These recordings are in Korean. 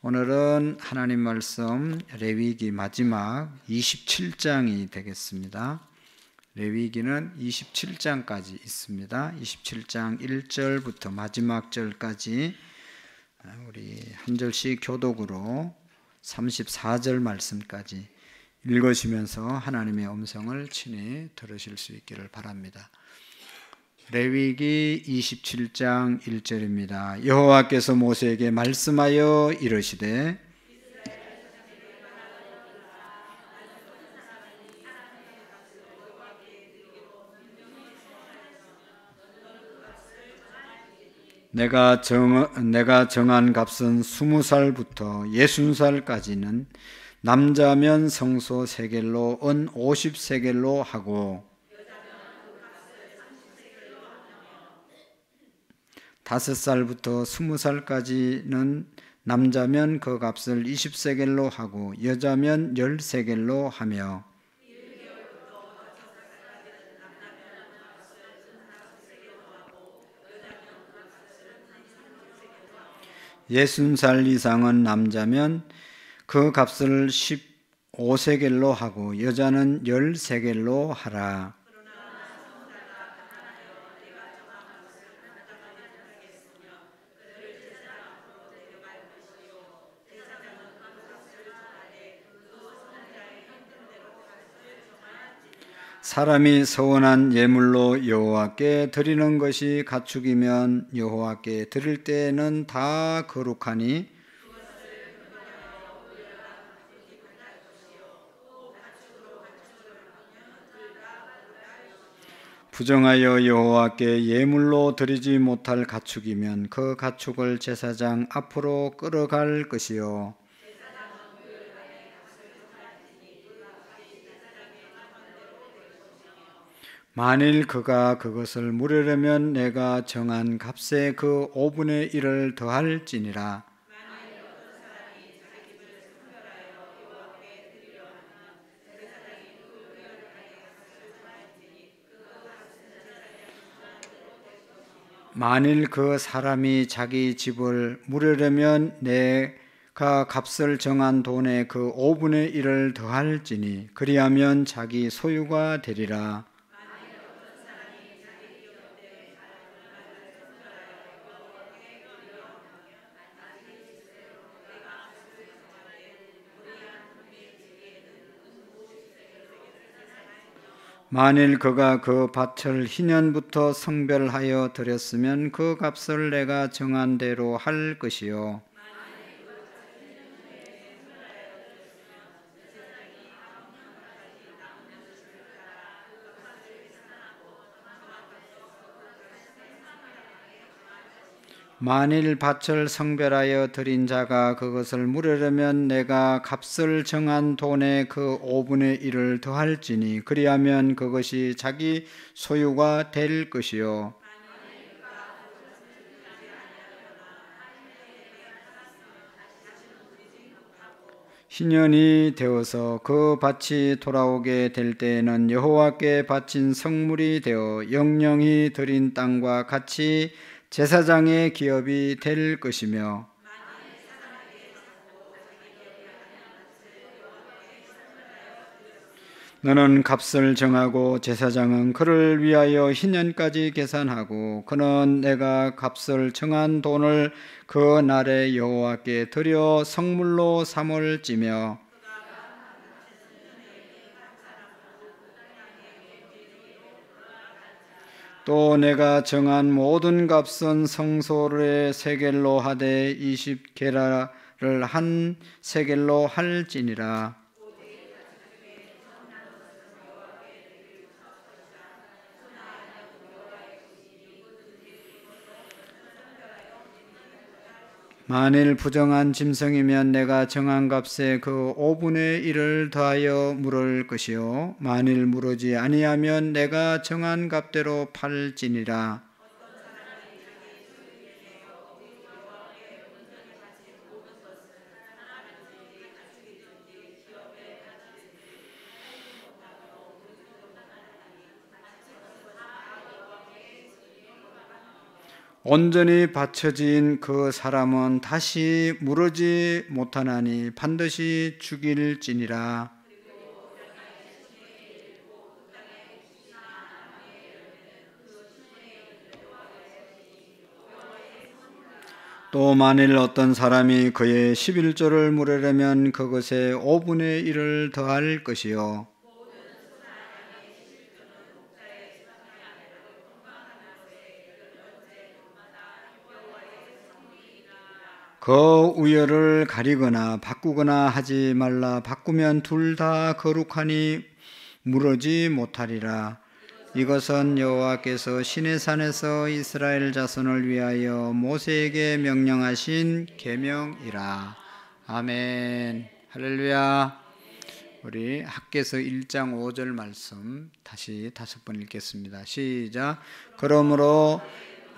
오늘은 하나님 말씀 레위기 마지막 27장이 되겠습니다. 레위기는 27장까지 있습니다. 27장 1절부터 마지막 절까지 우리 한 절씩 교독으로 34절 말씀까지 읽으시면서 하나님의 음성을 친히 들으실 수 있기를 바랍니다. 레위기 27장 1절입니다. 여호와께서 모세에게 말씀하여 이르시되 내가 정한 값은 20살부터 60살까지는 남자면 성소 세겔로 은 50세겔로 하고 5살부터 20살까지는 남자면 그 값을 20세겔로 하고 여자면 10세겔로 하며 60살 이상은 남자면 그 값을 15세겔로 하고 여자는 10세겔로 하라. 사람이 서원한 예물로 여호와께 드리는 것이 가축이면 여호와께 드릴 때에는 다 거룩하니 부정하여 여호와께 예물로 드리지 못할 가축이면 그 가축을 제사장 앞으로 끌어갈 것이요 만일 그가 그것을 물으려면 내가 정한 값의 그 5분의 1을 더할지니라. 만일 그 사람이 자기 집을 물으려면 내가 값을 정한 돈의 그 5분의 1을 더할지니 그리하면 자기 소유가 되리라. 만일 그가 그 밭을 희년부터 성별하여 드렸으면 그 값을 내가 정한 대로 할 것이요 만일 밭을 성별하여 드린 자가 그것을 물으려면 내가 값을 정한 돈의 그 5분의 1을 더할지니 그리하면 그것이 자기 소유가 될 것이요 희년이 되어서 그 밭이 돌아오게 될 때에는 여호와께 바친 성물이 되어 영영히 드린 땅과 같이 제사장의 기업이 될 것이며 너는 값을 정하고 제사장은 그를 위하여 희년까지 계산하고 그는 내가 값을 정한 돈을 그 날에 여호와께 드려 성물로 삼을지며 또 내가 정한 모든 값은 성소의 세겔로 하되 20게라를 한 세겔로 할지니라. 만일 부정한 짐승이면 내가 정한 값의 그 5분의 1을 더하여 물을 것이요 만일 물으지 아니하면 내가 정한 값대로 팔지니라. 온전히 바쳐진 그 사람은 다시 무르지 못하나니 반드시 죽일지니라. 또 만일 어떤 사람이 그의 11조를 물으려면 그것에 5분의 1을 더할 것이요 그 우열을 가리거나 바꾸거나 하지 말라. 바꾸면 둘 다 거룩하니 무르지 못하리라. 이것은 여호와께서 시내산에서 이스라엘 자손을 위하여 모세에게 명령하신 계명이라. 아멘. 할렐루야. 우리 학개서 1장 5절 말씀 다시 5번 읽겠습니다. 시작. 그러므로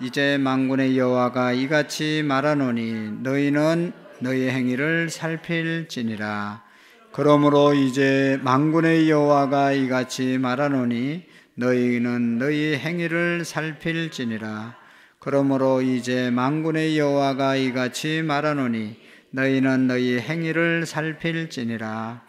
이제 만군의 여호와가 이같이 말하노니 너희는 너희 행위를 살필지니라. 그러므로 이제 만군의 여호와가 이같이 말하노니 너희는 너희 행위를 살필지니라. 그러므로 이제 만군의 여호와가 이같이 말하노니 너희는 너희 행위를 살필지니라.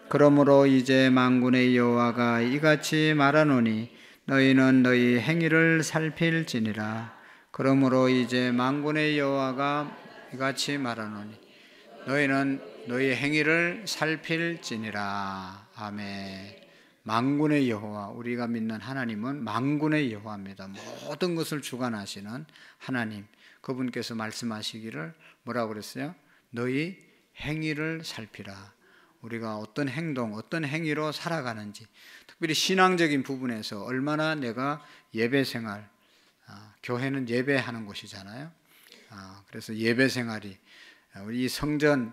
그러므로 이제 만군의 여호와가 이같이 말하노니 너희는 너희 행위를 살필지니라. 그러므로 이제 만군의 여호와가 이같이 말하노니 너희는 너희 행위를 살필지니라. 아멘. 만군의 여호와, 우리가 믿는 하나님은 만군의 여호와입니다. 모든 것을 주관하시는 하나님, 그분께서 말씀하시기를 뭐라고 그랬어요? 너희 행위를 살피라. 우리가 어떤 행동, 어떤 행위로 살아가는지, 특별히 신앙적인 부분에서 얼마나 내가 예배 생활, 교회는 예배하는 곳이잖아요. 그래서 예배 생활이, 우리 성전은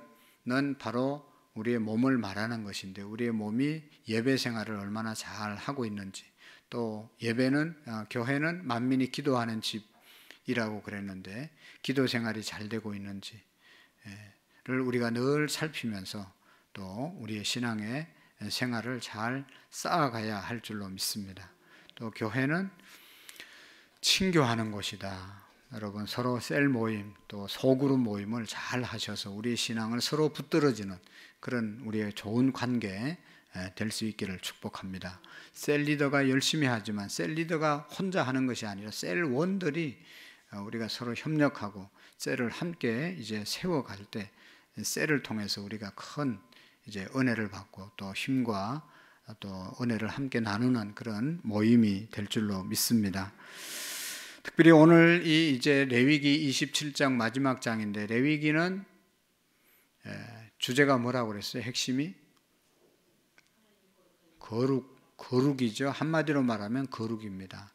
바로 우리의 몸을 말하는 것인데 우리의 몸이 예배 생활을 얼마나 잘 하고 있는지, 또 예배는, 교회는 만민이 기도하는 집이라고 그랬는데 기도 생활이 잘 되고 있는지를 우리가 늘 살피면서 또 우리의 신앙의 생활을 잘 쌓아가야 할 줄로 믿습니다. 또 교회는 친교하는 곳이다. 여러분, 서로 셀 모임, 또 소그룹 모임을 잘 하셔서 우리의 신앙을 서로 붙들어지는 그런 우리의 좋은 관계 될 수 있기를 축복합니다. 셀 리더가 열심히 하지만 셀 리더가 혼자 하는 것이 아니라 셀원들이 우리가 서로 협력하고 셀을 함께 이제 세워갈 때 셀을 통해서 우리가 큰 이제 은혜를 받고 또 힘과 또 은혜를 함께 나누는 그런 모임이 될 줄로 믿습니다. 특별히 오늘 이 이제 레위기 27장 마지막 장인데, 레위기는 주제가 뭐라고 그랬어요? 핵심이 거룩이죠. 한마디로 말하면 거룩입니다.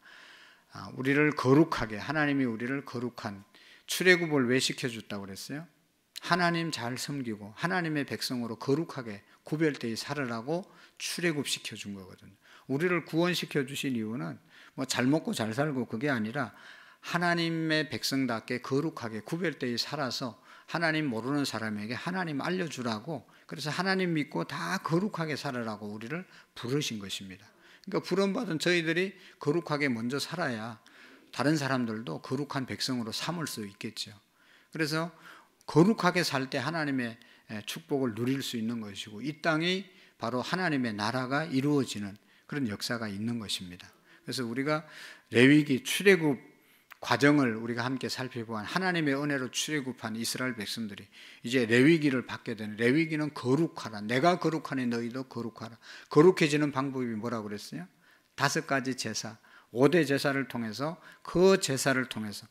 우리를 거룩하게, 하나님이 우리를 거룩한, 출애굽을 왜 시켜줬다고 그랬어요? 하나님 잘 섬기고 하나님의 백성으로 거룩하게 구별되이 살으라고 출애굽 시켜준 거거든요. 우리를 구원시켜 주신 이유는 뭐 잘 먹고 잘 살고 그게 아니라 하나님의 백성답게 거룩하게 구별되이 살아서 하나님 모르는 사람에게 하나님 알려주라고, 그래서 하나님 믿고 다 거룩하게 살으라고 우리를 부르신 것입니다. 그러니까 부름받은 저희들이 거룩하게 먼저 살아야 다른 사람들도 거룩한 백성으로 삼을 수 있겠죠. 그래서 거룩하게 살 때 하나님의 축복을 누릴 수 있는 것이고, 이 땅이 바로 하나님의 나라가 이루어지는 그런 역사가 있는 것입니다. 그래서 우리가 레위기 출애굽 과정을 우리가 함께 살펴보면 하나님의 은혜로 출애굽한 이스라엘 백성들이 이제 레위기를 받게 되는, 레위기는 거룩하라. 내가 거룩하니 너희도 거룩하라. 거룩해지는 방법이 뭐라고 그랬어요? 5가지 제사, 5대 제사를 통해서, 그 제사를 통해서,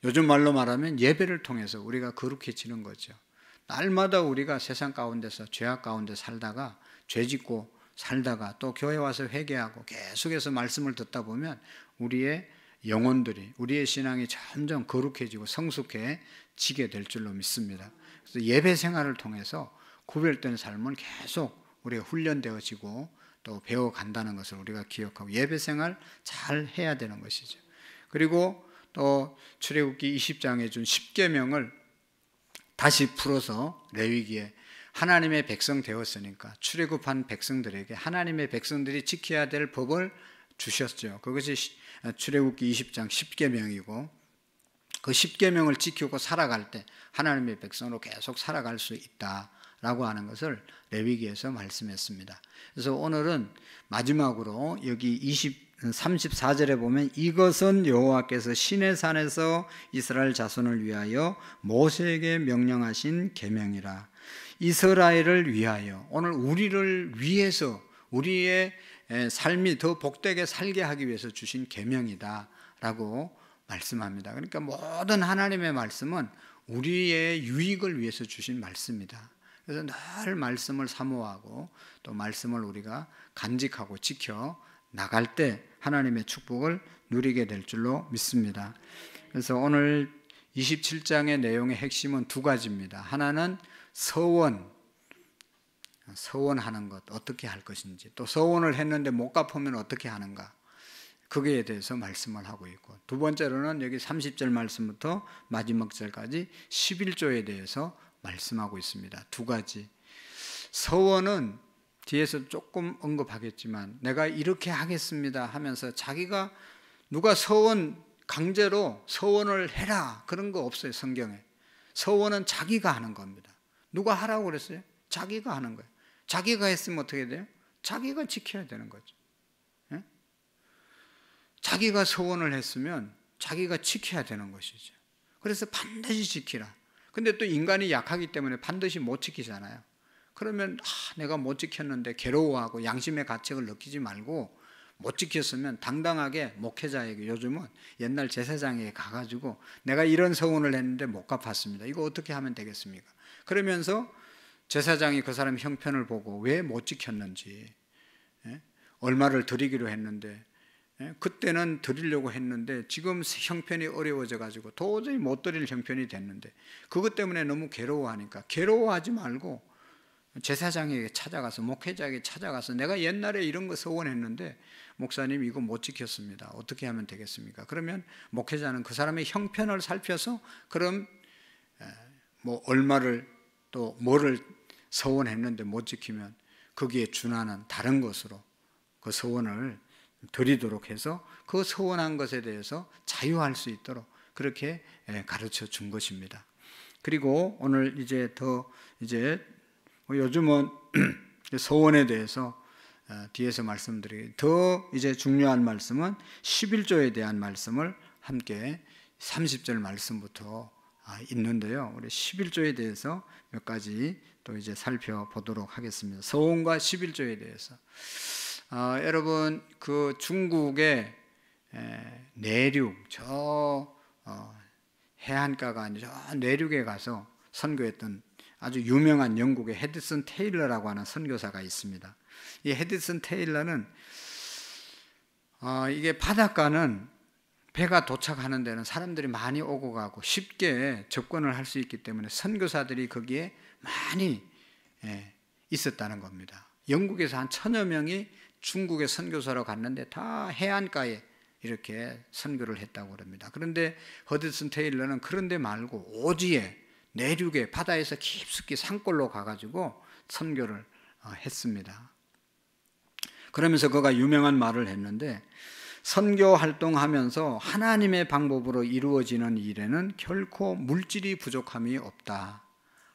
요즘 말로 말하면 예배를 통해서 우리가 거룩해지는 거죠. 날마다 우리가 세상 가운데서 죄악 가운데 살다가, 죄짓고 살다가 또 교회 와서 회개하고 계속해서 말씀을 듣다 보면 우리의 영혼들이, 우리의 신앙이 점점 거룩해지고 성숙해지게 될 줄로 믿습니다. 그래서 예배 생활을 통해서 구별된 삶은 계속 우리가 훈련되어지고 또 배워간다는 것을 우리가 기억하고 예배 생활 잘 해야 되는 것이죠. 그리고 또 출애굽기 20장에 준 10계명을 다시 풀어서 레위기에 하나님의 백성 되었으니까 출애굽한 백성들에게 하나님의 백성들이 지켜야 될 법을 주셨죠. 그것이 출애굽기 20장 10계명이고, 그 십계명을 지키고 살아갈 때 하나님의 백성으로 계속 살아갈 수 있다라고 하는 것을 레위기에서 말씀했습니다. 그래서 오늘은 마지막으로 여기 34절에 보면 이것은 여호와께서 시내산에서 이스라엘 자손을 위하여 모세에게 명령하신 계명이라. 이스라엘을 위하여, 오늘 우리를 위해서 우리의 삶이 더 복되게 살게 하기 위해서 주신 계명이다 라고 말씀합니다. 그러니까 모든 하나님의 말씀은 우리의 유익을 위해서 주신 말씀이다. 그래서 늘 말씀을 사모하고 또 말씀을 우리가 간직하고 지켜 나갈 때 하나님의 축복을 누리게 될 줄로 믿습니다. 그래서 오늘 27장의 내용의 핵심은 두 가지입니다. 하나는 서원하는 것, 어떻게 할 것인지, 또 서원을 했는데 못 갚으면 어떻게 하는가, 거기에 대해서 말씀을 하고 있고, 두 번째로는 여기 30절 말씀부터 마지막 절까지 11조에 대해서 말씀하고 있습니다. 두 가지. 서원은 뒤에서 조금 언급하겠지만 내가 이렇게 하겠습니다 하면서 자기가 누가 강제로 서원을 해라 그런 거 없어요. 성경에. 서원은 자기가 하는 겁니다. 누가 하라고 그랬어요? 자기가 하는 거예요. 자기가 했으면 어떻게 돼요? 자기가 지켜야 되는 거죠. 예? 자기가 서원을 했으면 자기가 지켜야 되는 것이죠. 그래서 반드시 지키라. 근데 또 인간이 약하기 때문에 반드시 못 지키잖아요. 그러면 내가 못 지켰는데 괴로워하고 양심의 가책을 느끼지 말고, 못 지켰으면 당당하게 목회자에게, 요즘은 옛날 제사장에게 가가지고 내가 이런 서원을 했는데 못 갚았습니다. 이거 어떻게 하면 되겠습니까? 그러면서 제사장이 그 사람 형편을 보고 왜 못 지켰는지, 얼마를 드리기로 했는데 그때는 드리려고 했는데 지금 형편이 어려워져 가지고 도저히 못 드릴 형편이 됐는데 그것 때문에 너무 괴로워하니까 괴로워하지 말고 제사장에게 찾아가서, 목회자에게 찾아가서 내가 옛날에 이런 거 서원했는데 목사님 이거 못 지켰습니다. 어떻게 하면 되겠습니까? 그러면 목회자는 그 사람의 형편을 살펴서 그럼 뭐 얼마를 또 뭐를 서원했는데 못 지키면 거기에 준하는 다른 것으로 그 서원을 드리도록 해서 그 서원한 것에 대해서 자유할 수 있도록 그렇게 가르쳐 준 것입니다. 그리고 오늘 이제 요즘은 서원에 대해서 뒤에서 말씀드리기 더 이제 중요한 말씀은 11조에 대한 말씀을 함께 30절 말씀부터 있는데요. 우리 11조에 대해서 몇 가지 또 이제 살펴보도록 하겠습니다. 서원과 11조에 대해서. 여러분 그 중국의 내륙 해안가가 아니라 저 내륙에 가서 선교했던 아주 유명한 영국의 헤드슨 테일러라고 하는 선교사가 있습니다. 이 헤드슨 테일러는 이게 바닷가는 배가 도착하는 데는 사람들이 많이 오고 가고 쉽게 접근을 할 수 있기 때문에 선교사들이 거기에 많이 있었다는 겁니다. 영국에서 한 1000여 명이 중국에 선교사로 갔는데 다 해안가에 이렇게 선교를 했다고 합니다. 그런데 헤드슨 테일러는 그런 데 말고 오지에 내륙에 바다에서 깊숙이 산골로 가가지고 선교를 했습니다. 그러면서 그가 유명한 말을 했는데, 선교 활동하면서 하나님의 방법으로 이루어지는 일에는 결코 물질이 부족함이 없다.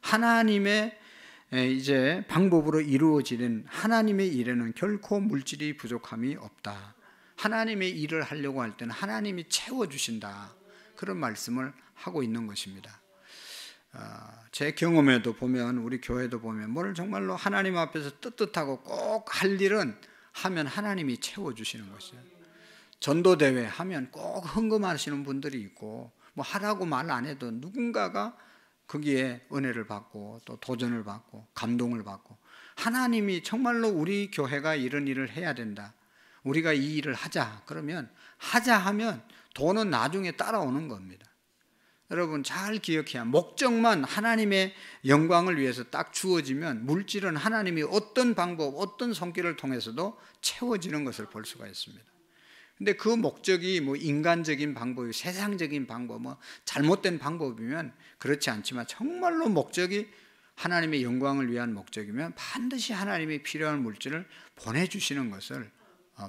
하나님의 이제 방법으로 이루어지는 하나님의 일에는 결코 물질이 부족함이 없다. 하나님의 일을 하려고 할 때는 하나님이 채워주신다. 그런 말씀을 하고 있는 것입니다. 제 경험에도 보면, 우리 교회도 보면 뭘 정말로 하나님 앞에서 떳떳하고 꼭 할 일은 하면 하나님이 채워주시는 것이에요. 전도대회 하면 꼭 헌금하시는 분들이 있고, 뭐 하라고 말 안 해도 누군가가 거기에 은혜를 받고 또 도전을 받고 감동을 받고, 하나님이 정말로 우리 교회가 이런 일을 해야 된다, 우리가 이 일을 하자 그러면 하자 하면 돈은 나중에 따라오는 겁니다. 여러분 잘 기억해야, 목적만 하나님의 영광을 위해서 딱 주어지면 물질은 하나님이 어떤 방법, 어떤 손길을 통해서도 채워지는 것을 볼 수가 있습니다. 근데 그 목적이 뭐 인간적인 방법이, 세상적인 방법, 뭐 잘못된 방법이면 그렇지 않지만 정말로 목적이 하나님의 영광을 위한 목적이면 반드시 하나님이 필요한 물질을 보내주시는 것을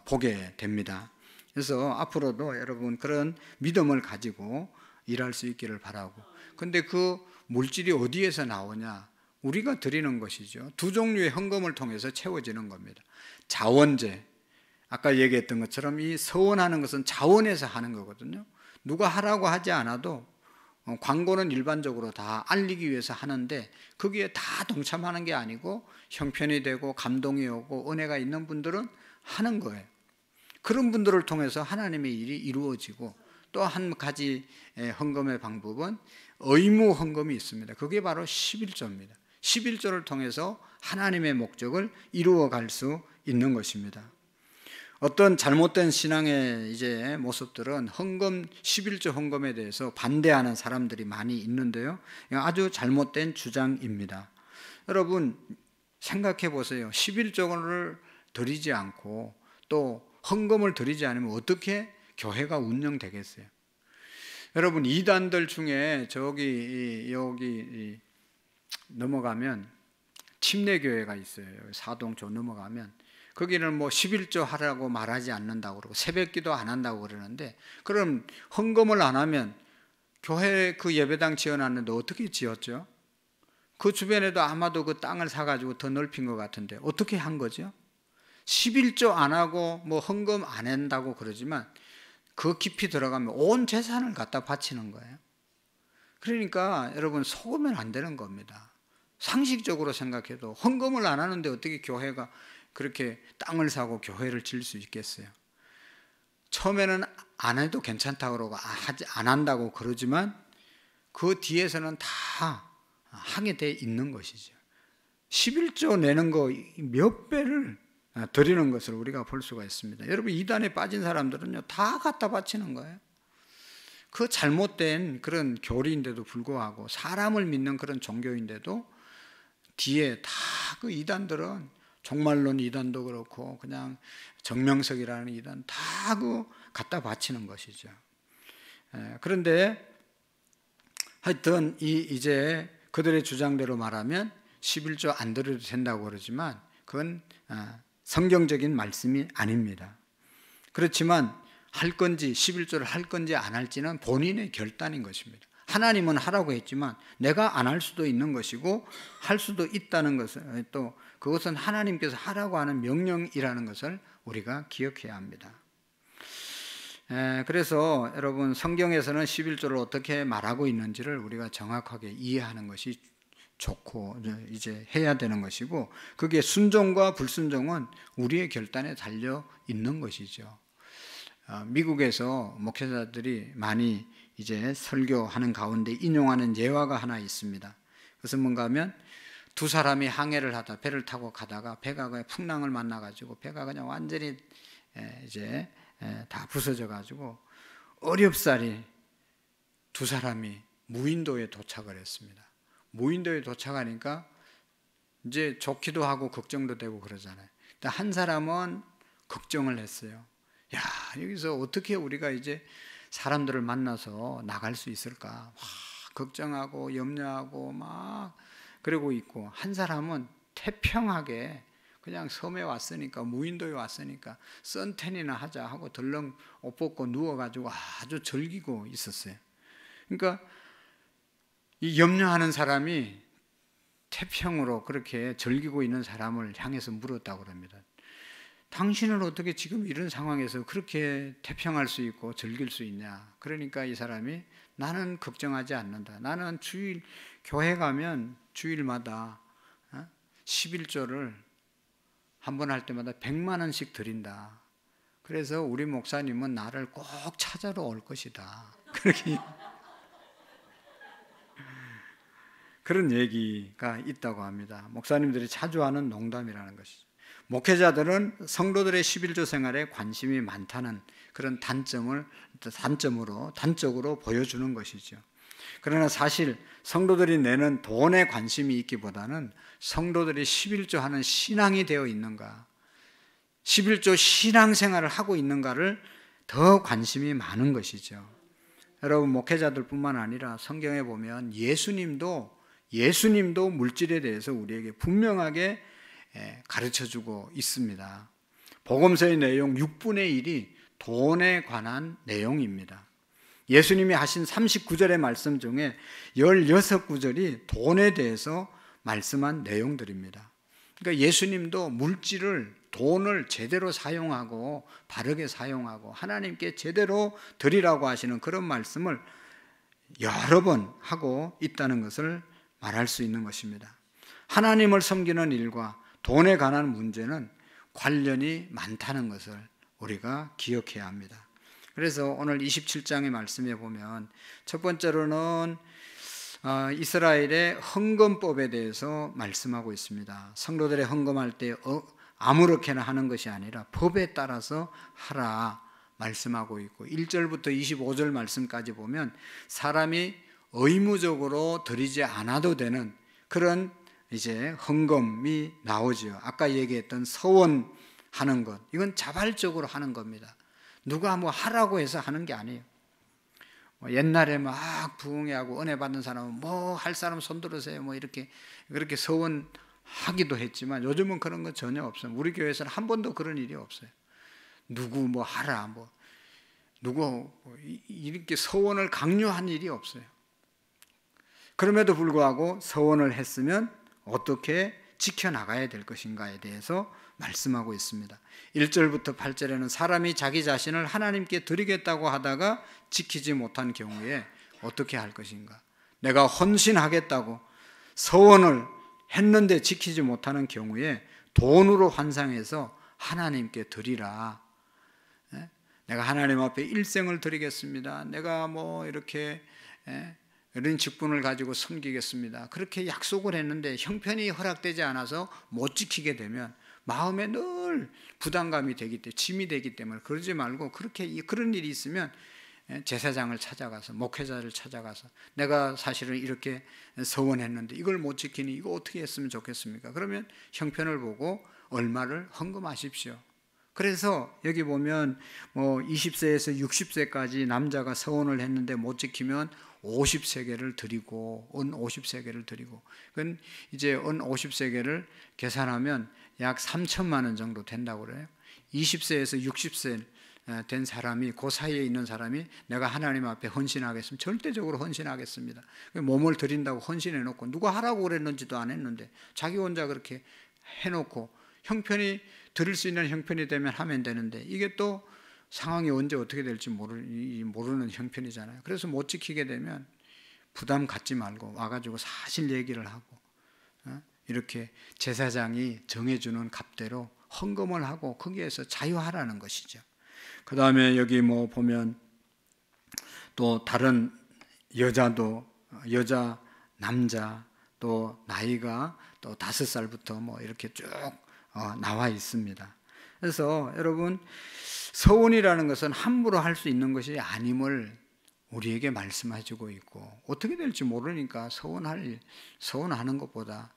보게 됩니다. 그래서 앞으로도 여러분 그런 믿음을 가지고 일할 수 있기를 바라고. 근데 그 물질이 어디에서 나오냐? 우리가 드리는 것이죠. 두 종류의 헌금을 통해서 채워지는 겁니다. 자원제, 아까 얘기했던 것처럼 이 서원하는 것은 자원에서 하는 거거든요. 누가 하라고 하지 않아도 광고는 일반적으로 다 알리기 위해서 하는데 거기에 다 동참하는 게 아니고 형편이 되고 감동이 오고 은혜가 있는 분들은 하는 거예요. 그런 분들을 통해서 하나님의 일이 이루어지고, 또 한 가지 헌금의 방법은 의무 헌금이 있습니다. 그게 바로 11조입니다. 11조를 통해서 하나님의 목적을 이루어갈 수 있는 것입니다. 어떤 잘못된 신앙의 이제 모습들은 헌금, 11조 헌금에 대해서 반대하는 사람들이 많이 있는데요. 아주 잘못된 주장입니다. 여러분 생각해 보세요. 11조를 드리지 않고 또 헌금을 드리지 않으면 어떻게 교회가 운영되겠어요? 여러분 이단들 중에 여기 넘어가면 침례교회가 있어요. 사동초 넘어가면 거기는 뭐 11조 하라고 말하지 않는다고 그러고 새벽기도 안 한다고 그러는데, 그럼 헌금을 안 하면 교회 그 예배당 지어놨는데 어떻게 지었죠? 그 주변에도 아마도 그 땅을 사가지고 더 넓힌 것 같은데 어떻게 한 거죠? 11조 안 하고 뭐 헌금 안 한다고 그러지만 그 깊이 들어가면 온 재산을 갖다 바치는 거예요. 그러니까 여러분 속으면 안 되는 겁니다. 상식적으로 생각해도 헌금을 안 하는데 어떻게 교회가 그렇게 땅을 사고 교회를 지을 수 있겠어요? 처음에는 안 해도 괜찮다고 그러고 안 한다고 그러지만 그 뒤에서는 다 하게 돼 있는 것이죠. 11조 내는 거 몇 배를 드리는 것을 우리가 볼 수가 있습니다. 여러분 이단에 빠진 사람들은요 다 갖다 바치는 거예요. 그 잘못된 그런 교리인데도 불구하고, 사람을 믿는 그런 종교인데도 뒤에 다 그 이단들은, 종말론 이단도 그렇고 그냥 정명석이라는 이단 다 그 갖다 바치는 것이죠. 그런데 하여튼 이제 그들의 주장대로 말하면 11조 안 드려도 된다고 그러지만 그건 성경적인 말씀이 아닙니다. 그렇지만 할 건지 11조를 할 건지 안 할지는 본인의 결단인 것입니다. 하나님은 하라고 했지만 내가 안 할 수도 있는 것이고 할 수도 있다는 것을, 또 그것은 하나님께서 하라고 하는 명령이라는 것을 우리가 기억해야 합니다. 그래서 여러분 성경에서는 11조를 어떻게 말하고 있는지를 우리가 정확하게 이해하는 것이 좋고 이제 해야 되는 것이고, 그게 순종과 불순종은 우리의 결단에 달려 있는 것이죠. 미국에서 목회자들이 많이 이제 설교하는 가운데 인용하는 예화가 하나 있습니다. 그것은 뭔가 하면 두 사람이 항해를 하다 배를 타고 가다가 배가 풍랑을 만나가지고 배가 그냥 완전히 이제 다 부서져 가지고 어렵사리 두 사람이 무인도에 도착을 했습니다. 무인도에 도착하니까 이제 좋기도 하고 걱정도 되고 그러잖아요. 한 사람은 걱정을 했어요. 야, 여기서 어떻게 우리가 이제 사람들을 만나서 나갈 수 있을까? 와, 걱정하고 염려하고 막 그러고 있고, 한 사람은 태평하게 그냥 섬에 왔으니까, 무인도에 왔으니까 선탠이나 하자 하고 덜렁 옷 벗고 누워가지고 아주 즐기고 있었어요. 그러니까 이 염려하는 사람이 태평으로 그렇게 즐기고 있는 사람을 향해서 물었다고 합니다. 당신은 어떻게 지금 이런 상황에서 그렇게 태평할 수 있고 즐길 수 있냐? 그러니까 이 사람이 나는 걱정하지 않는다. 나는 교회 가면 주일마다 11조를 한 번 할 때마다 100만 원씩 드린다. 그래서 우리 목사님은 나를 꼭 찾아러 올 것이다. 그렇게 그런 얘기가 있다고 합니다. 목사님들이 자주 하는 농담이라는 것이죠. 목회자들은 성도들의 11조 생활에 관심이 많다는 그런 단적으로 보여주는 것이죠. 그러나 사실 성도들이 내는 돈에 관심이 있기보다는 성도들이 11조 하는 신앙이 되어 있는가, 11조 신앙생활을 하고 있는가를 더 관심이 많은 것이죠. 여러분 목회자들뿐만 아니라 성경에 보면 예수님도 물질에 대해서 우리에게 분명하게 가르쳐주고 있습니다. 복음서의 내용 6분의 1이 돈에 관한 내용입니다. 예수님이 하신 39절의 말씀 중에 16구절이 돈에 대해서 말씀한 내용들입니다. 그러니까 예수님도 물질을, 돈을 제대로 사용하고 바르게 사용하고 하나님께 제대로 드리라고 하시는 그런 말씀을 여러 번 하고 있다는 것을 말할 수 있는 것입니다. 하나님을 섬기는 일과 돈에 관한 문제는 관련이 많다는 것을 우리가 기억해야 합니다. 그래서 오늘 27장의 말씀에 보면 첫 번째로는 이스라엘의 헌금법에 대해서 말씀하고 있습니다. 성도들의 헌금할 때 아무렇게나 하는 것이 아니라 법에 따라서 하라 말씀하고 있고, 1절부터 25절 말씀까지 보면 사람이 의무적으로 드리지 않아도 되는 그런 이제 헌금이 나오죠. 아까 얘기했던 서원하는 것, 이건 자발적으로 하는 겁니다. 누가 뭐 하라고 해서 하는 게 아니에요. 옛날에 막 부흥회하고 은혜 받는 사람은 뭐 할 사람 손 들으세요 뭐 이렇게 그렇게 서원하기도 했지만 요즘은 그런 건 전혀 없어요. 우리 교회에서는 한 번도 그런 일이 없어요. 누구 뭐 하라 뭐 누구 이렇게 서원을 강요한 일이 없어요. 그럼에도 불구하고 서원을 했으면 어떻게 지켜나가야 될 것인가에 대해서 말씀하고 있습니다. 1절부터 8절에는 사람이 자기 자신을 하나님께 드리겠다고 하다가 지키지 못한 경우에 어떻게 할 것인가, 내가 헌신하겠다고 서원을 했는데 지키지 못하는 경우에 돈으로 환상해서 하나님께 드리라. 내가 하나님 앞에 일생을 드리겠습니다. 내가 뭐 이렇게 이런 직분을 가지고 섬기겠습니다. 그렇게 약속을 했는데 형편이 허락되지 않아서 못 지키게 되면 마음에 늘 부담감이 되기 때문에, 짐이 되기 때문에 그러지 말고 그런 일이 있으면 제사장을 찾아가서, 목회자를 찾아가서 내가 사실은 이렇게 서원했는데 이걸 못 지키니 이거 어떻게 했으면 좋겠습니까? 그러면 형편을 보고 얼마를 헌금하십시오. 그래서 여기 보면 뭐 20세에서 60세까지 남자가 서원을 했는데 못 지키면 50세겔을 드리고, 은 50세겔을 드리고, 그건 이제 은 50세겔을 계산하면 약 3천만 원 정도 된다고 그래요. 20세에서 60세 된 사람이, 그 사이에 있는 사람이 내가 하나님 앞에 헌신하겠습니다, 절대적으로 헌신하겠습니다, 몸을 드린다고 헌신해 놓고 누가 하라고 그랬는지도 안 했는데 자기 혼자 그렇게 해놓고 형편이, 드릴 수 있는 형편이 되면 하면 되는데 이게 또 상황이 언제 어떻게 될지 모르는 형편이잖아요. 그래서 못 지키게 되면 부담 갖지 말고 와가지고 사실 얘기를 하고 이렇게 제사장이 정해주는 값대로 헌금을 하고 거기에서 자유하라는 것이죠. 그 다음에 여기 뭐 보면 또 다른 여자도, 여자, 남자, 또 나이가 또 5살부터 뭐 이렇게 쭉 나와 있습니다. 그래서 여러분, 서원이라는 것은 함부로 할 수 있는 것이 아님을 우리에게 말씀해주고 있고, 어떻게 될지 모르니까 서원하는 것보다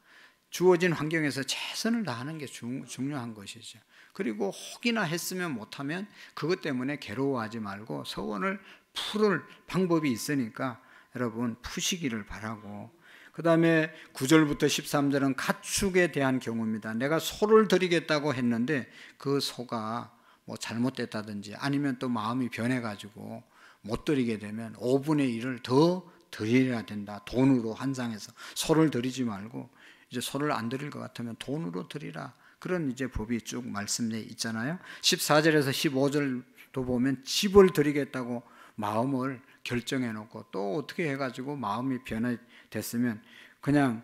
주어진 환경에서 최선을 다하는 게 중요한 것이죠. 그리고 혹이나 했으면 못하면 그것 때문에 괴로워하지 말고 서원을 풀을 방법이 있으니까 여러분 푸시기를 바라고, 그 다음에 9절부터 13절은 가축에 대한 경우입니다. 내가 소를 드리겠다고 했는데 그 소가 뭐 잘못됐다든지 아니면 또 마음이 변해가지고 못 드리게 되면 5분의 1을 더 드려야 된다. 돈으로 환상해서 소를 드리지 말고 이제 소를 안 드릴 것 같으면 돈으로 드리라. 그런 이제 법이 쭉 말씀돼 있잖아요. 14절에서 15절도 보면 집을 드리겠다고 마음을 결정해 놓고 또 어떻게 해가지고 마음이 변화됐으면 그냥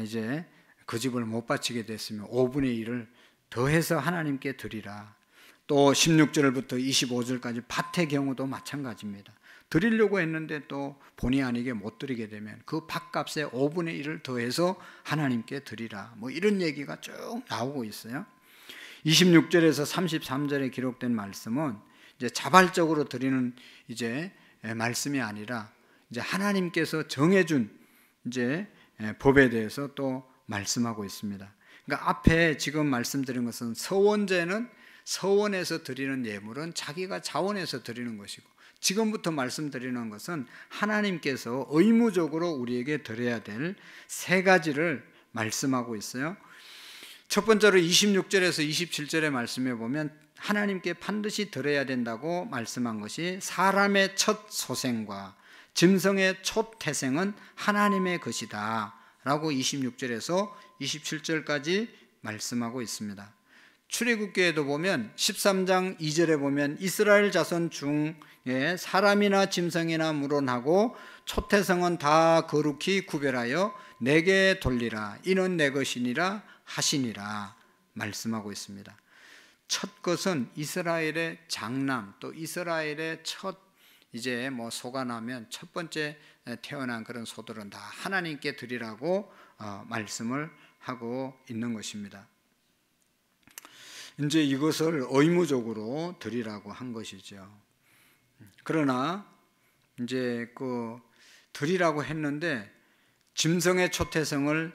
이제 그 집을 못 바치게 됐으면 5분의 1을 더해서 하나님께 드리라. 또 16절부터 25절까지 밭의 경우도 마찬가지입니다. 드리려고 했는데 또 본의 아니게 못 드리게 되면 그 밭값의 5분의 1을 더해서 하나님께 드리라. 뭐 이런 얘기가 쭉 나오고 있어요. 26절에서 33절에 기록된 말씀은 이제 자발적으로 드리는 이제 말씀이 아니라 이제 하나님께서 정해준 이제 법에 대해서 또 말씀하고 있습니다. 그러니까 앞에 지금 말씀드린 것은 서원제는 서원에서 드리는 예물은 자기가 자원해서 드리는 것이고, 지금부터 말씀드리는 것은 하나님께서 의무적으로 우리에게 드려야 될 3가지를 말씀하고 있어요. 첫 번째로 26절에서 27절의 말씀에 보면 하나님께 반드시 드려야 된다고 말씀한 것이 사람의 첫 소생과 짐승의 첫 태생은 하나님의 것이다 라고 26절에서 27절까지 말씀하고 있습니다. 출애굽기에도 보면 13장 2절에 보면 이스라엘 자손 중에 사람이나 짐승이나 물론하고 초태생은 다 거룩히 구별하여 내게 돌리라 이는 내 것이니라 하시니라 말씀하고 있습니다. 첫 것은 이스라엘의 장남, 또 이스라엘의 첫 이제 소가 나면 첫 번째 태어난 그런 소들은 다 하나님께 드리라고 말씀을 하고 있는 것입니다. 이제 이것을 의무적으로 드리라고 한 것이죠. 그러나 이제 드리라고 했는데 짐승의 초태생은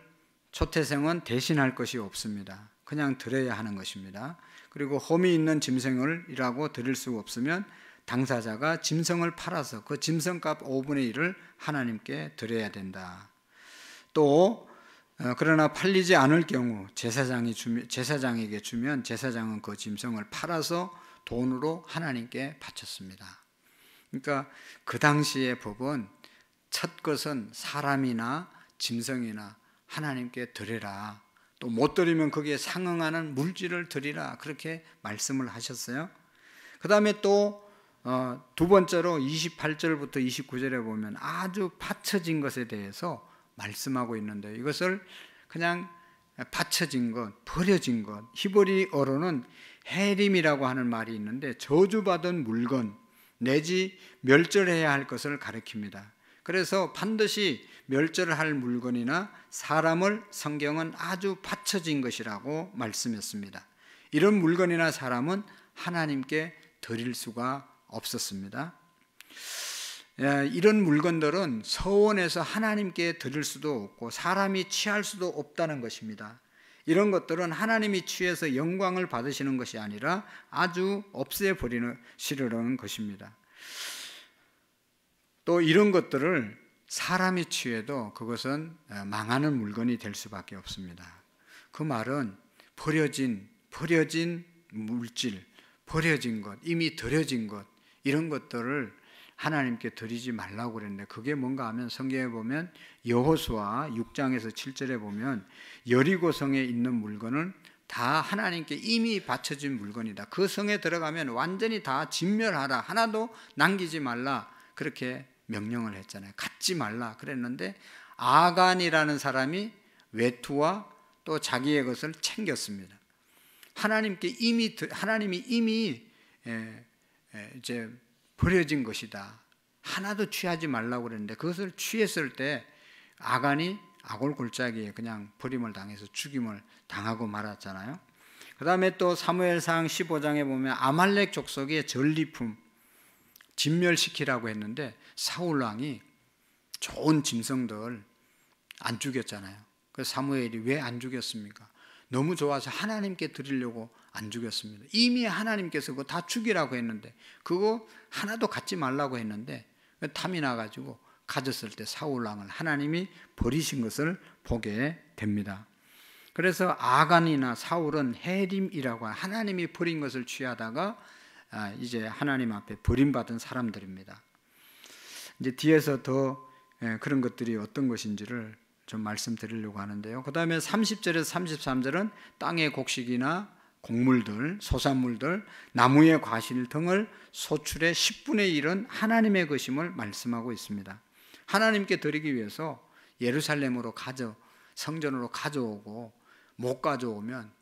대신할 것이 없습니다. 그냥 드려야 하는 것입니다. 그리고 험이 있는 짐승을이라고 드릴 수 없으면 당사자가 짐승을 팔아서 그 짐승값 5분의 1을 하나님께 드려야 된다. 또 그러나 팔리지 않을 경우 제사장에게 주면 제사장은 그 짐승을 팔아서 돈으로 하나님께 바쳤습니다. 그러니까 그 당시의 법은 첫 것은 사람이나 짐승이나 하나님께 드리라. 또 못 드리면 거기에 상응하는 물질을 드리라. 그렇게 말씀을 하셨어요. 그 다음에 또 두 번째로 28절부터 29절에 보면 아주 받쳐진 것에 대해서 말씀하고 있는데 이것을 그냥 받쳐진 것, 버려진 것, 히브리어로는 해림이라고 하는 말이 있는데 저주받은 물건 내지 멸절해야 할 것을 가리킵니다. 그래서 반드시 멸절할 물건이나 사람을 성경은 아주 받쳐진 것이라고 말씀했습니다. 이런 물건이나 사람은 하나님께 드릴 수가 없었습니다. 이런 물건들은 서원해서 하나님께 드릴 수도 없고 사람이 취할 수도 없다는 것입니다. 이런 것들은 하나님이 취해서 영광을 받으시는 것이 아니라 아주 없애버리시려는 것입니다. 또 이런 것들을 사람이 취해도 그것은 망하는 물건이 될 수밖에 없습니다. 그 말은 버려진 물질, 버려진 것, 이미 드려진 것, 이런 것들을 하나님께 드리지 말라고 그랬는데 그게 뭔가 하면 성경에 보면 여호수아 6장에서 7절에 보면 여리고 성에 있는 물건은 다 하나님께 이미 바쳐진 물건이다. 그 성에 들어가면 완전히 다 진멸하라. 하나도 남기지 말라. 그렇게 명령을 했잖아요. 갖지 말라 그랬는데 아간이라는 사람이 외투와 또 자기의 것을 챙겼습니다. 하나님이 이미 이제 버려진 것이다. 하나도 취하지 말라고 그랬는데 그것을 취했을 때 아간이 아골골짜기에 그냥 버림을 당해서 죽임을 당하고 말았잖아요. 그 다음에 또 사무엘상 15장에 보면 아말렉 족속의 전리품 진멸시키라고 했는데 사울왕이 좋은 짐승들 안 죽였잖아요. 그래서 사무엘이 왜 안 죽였습니까? 너무 좋아서 하나님께 드리려고 안 죽였습니다. 이미 하나님께서 그거 다 죽이라고 했는데 그거 하나도 갖지 말라고 했는데 탐이 나가지고 가졌을 때 사울왕을 하나님이 버리신 것을 보게 됩니다. 그래서 아간이나 사울은 해림이라고 하나님이 버린 것을 취하다가 이제 하나님 앞에 버림받은 사람들입니다. 이제 뒤에서 더 그런 것들이 어떤 것인지를 좀 말씀드리려고 하는데요. 그 다음에 30절에서 33절은 땅의 곡식이나 곡물들, 소산물들, 나무의 과실 등을 소출의 10분의 1은 하나님의 것임을 말씀하고 있습니다. 하나님께 드리기 위해서 예루살렘으로 성전으로 가져오고 못 가져오면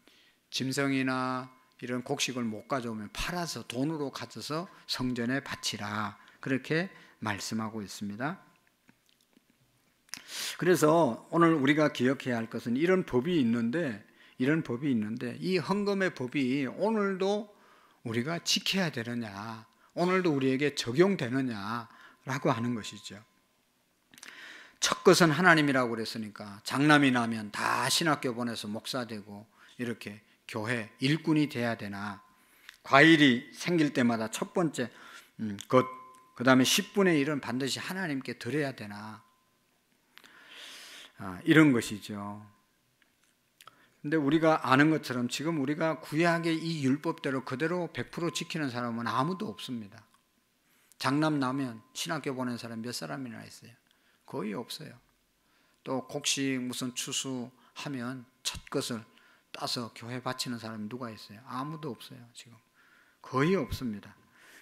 짐승이나 이런 곡식을 못 가져오면 팔아서 돈으로 가져서 성전에 바치라. 그렇게 말씀하고 있습니다. 그래서 오늘 우리가 기억해야 할 것은 이런 법이 있는데 이 헌금의 법이 오늘도 우리가 지켜야 되느냐, 오늘도 우리에게 적용되느냐라고 하는 것이죠. 첫 것은 하나님이라고 그랬으니까 장남이 나면 다 신학교 보내서 목사 되고 이렇게 교회 일꾼이 돼야 되나, 과일이 생길 때마다 첫 번째 것, 그 다음에 10분의 1은 반드시 하나님께 드려야 되나, 이런 것이죠. 근데 우리가 아는 것처럼 지금 우리가 구약의 이 율법대로 그대로 100% 지키는 사람은 아무도 없습니다. 장남 나면 신학교 보낸 사람 몇 사람이나 있어요? 거의 없어요. 또 곡식 무슨 추수하면 첫 것을 따서 교회 바치는 사람이 누가 있어요? 아무도 없어요. 지금 거의 없습니다.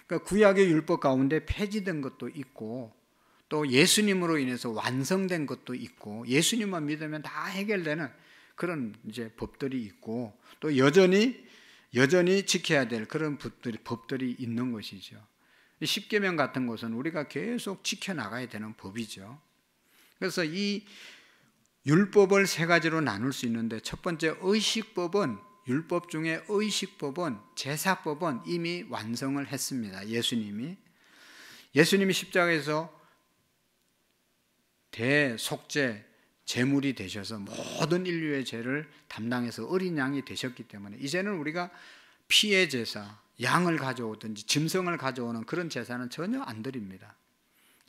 그러니까 구약의 율법 가운데 폐지된 것도 있고 또 예수님으로 인해서 완성된 것도 있고 예수님만 믿으면 다 해결되는 그런 이제 법들이 있고 또 여전히 지켜야 될 그런 법들이 있는 것이죠. 십계명 같은 것은 우리가 계속 지켜나가야 되는 법이죠. 그래서 이 율법을 세 가지로 나눌 수 있는데 첫 번째 의식법은 율법 중에 의식법은 제사법은 이미 완성을 했습니다. 예수님이 십자가에서 대속죄 제물이 되셔서 모든 인류의 죄를 담당해서 어린 양이 되셨기 때문에 이제는 우리가 피의 제사, 양을 가져오든지 짐승을 가져오는 그런 제사는 전혀 안 드립니다.